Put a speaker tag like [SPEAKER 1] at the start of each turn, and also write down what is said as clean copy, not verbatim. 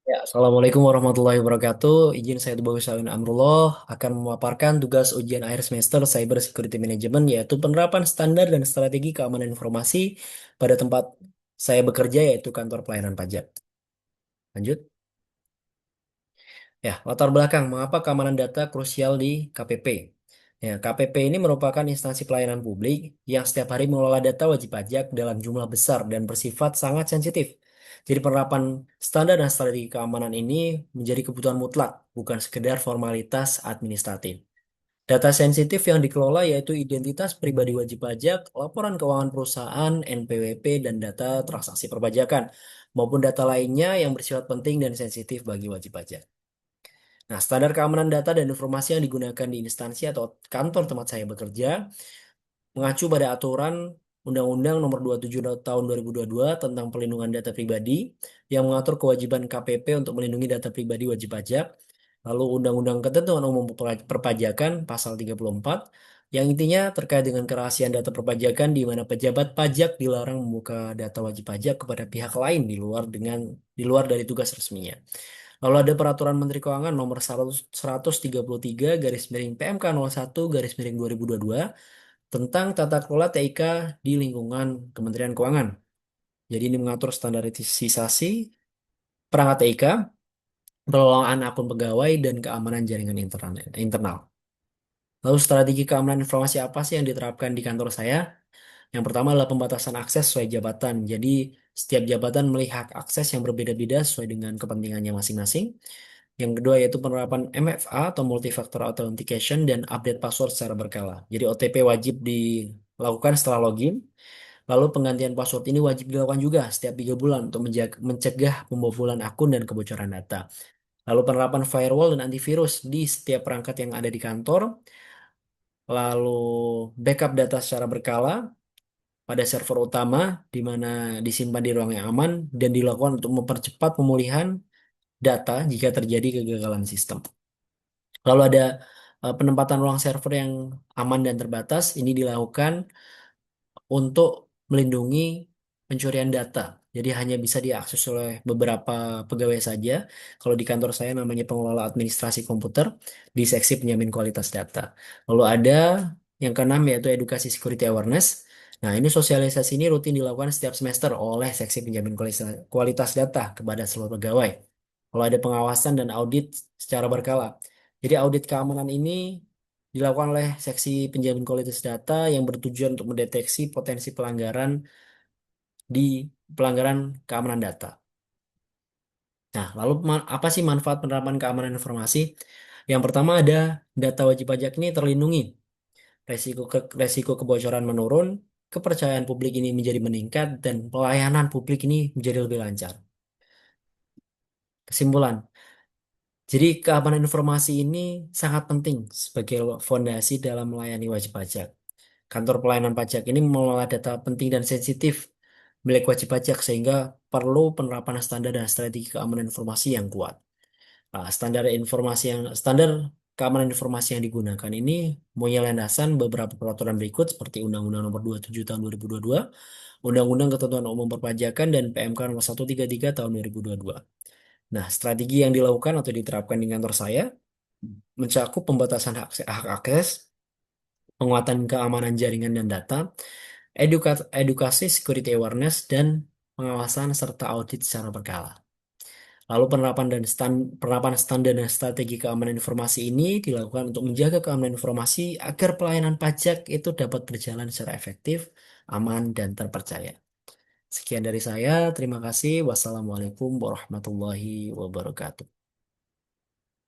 [SPEAKER 1] Ya, Assalamualaikum warahmatullahi wabarakatuh. Izin saya Tubagus Salim Amrullah akan memaparkan tugas ujian akhir semester Cyber Security Management, yaitu penerapan standar dan strategi keamanan informasi pada tempat saya bekerja, yaitu kantor pelayanan pajak. Lanjut. Ya, latar belakang mengapa keamanan data krusial di KPP. Ya, KPP ini merupakan instansi pelayanan publik yang setiap hari mengelola data wajib pajak dalam jumlah besar dan bersifat sangat sensitif. Jadi penerapan standar dan strategi keamanan ini menjadi kebutuhan mutlak, bukan sekedar formalitas administratif. Data sensitif yang dikelola yaitu identitas pribadi wajib pajak, laporan keuangan perusahaan, NPWP, dan data transaksi perpajakan, maupun data lainnya yang bersifat penting dan sensitif bagi wajib pajak. Nah, standar keamanan data dan informasi yang digunakan di instansi atau kantor tempat saya bekerja mengacu pada aturan Undang-Undang Nomor 27 Tahun 2022 tentang Perlindungan Data Pribadi yang mengatur kewajiban KPP untuk melindungi data pribadi wajib pajak. Lalu Undang-Undang Ketentuan Umum Perpajakan Pasal 34 yang intinya terkait dengan kerahasiaan data perpajakan di mana pejabat pajak dilarang membuka data wajib pajak kepada pihak lain di luar dari tugas resminya. Lalu ada Peraturan Menteri Keuangan Nomor 133 garis miring PMK 01 garis miring 2022 tentang tata kelola TIK di lingkungan Kementerian Keuangan. Jadi ini mengatur standarisasi perangkat TIK, pengelolaan akun pegawai, dan keamanan jaringan internal. Lalu strategi keamanan informasi apa sih yang diterapkan di kantor saya? Yang pertama adalah pembatasan akses sesuai jabatan. Jadi setiap jabatan melihat akses yang berbeda-beda sesuai dengan kepentingannya masing-masing. Yang kedua yaitu penerapan MFA atau Multi-Factor Authentication dan update password secara berkala. Jadi OTP wajib dilakukan setelah login. Lalu penggantian password ini wajib dilakukan juga setiap 3 bulan untuk mencegah pembobolan akun dan kebocoran data. Lalu penerapan firewall dan antivirus di setiap perangkat yang ada di kantor. Lalu backup data secara berkala pada server utama di mana disimpan di ruang yang aman dan dilakukan untuk mempercepat pemulihan data jika terjadi kegagalan sistem. Lalu ada penempatan ruang server yang aman dan terbatas. Ini dilakukan untuk melindungi pencurian data. Jadi hanya bisa diakses oleh beberapa pegawai saja. Kalau di kantor saya namanya pengelola administrasi komputer di seksi penjamin kualitas data. Lalu ada yang keenam yaitu edukasi security awareness. Nah, ini sosialisasi ini rutin dilakukan setiap semester oleh seksi penjamin kualitas data kepada seluruh pegawai. Kalau ada pengawasan dan audit secara berkala. Jadi audit keamanan ini dilakukan oleh seksi penjamin kualitas data yang bertujuan untuk mendeteksi potensi di pelanggaran keamanan data. Nah, lalu apa sih manfaat penerapan keamanan informasi? Yang pertama ada data wajib pajak ini terlindungi, resiko kebocoran menurun, kepercayaan publik ini menjadi meningkat, dan pelayanan publik ini menjadi lebih lancar. Kesimpulan, jadi keamanan informasi ini sangat penting sebagai fondasi dalam melayani wajib pajak. Kantor pelayanan pajak ini mengelola data penting dan sensitif milik wajib pajak sehingga perlu penerapan standar dan strategi keamanan informasi yang kuat. Nah, standar keamanan informasi yang digunakan ini mempunyai landasan beberapa peraturan berikut seperti Undang-Undang Nomor 27 Tahun 2022, Undang-Undang Ketentuan Umum Perpajakan dan PMK Nomor 133 Tahun 2022. Nah, strategi yang dilakukan atau diterapkan di kantor saya mencakup pembatasan hak akses, penguatan keamanan jaringan dan data, edukasi security awareness, dan pengawasan serta audit secara berkala. Lalu penerapan standar dan strategi keamanan informasi ini dilakukan untuk menjaga keamanan informasi agar pelayanan pajak itu dapat berjalan secara efektif, aman, dan terpercaya. Sekian dari saya, terima kasih. Wassalamualaikum warahmatullahi wabarakatuh.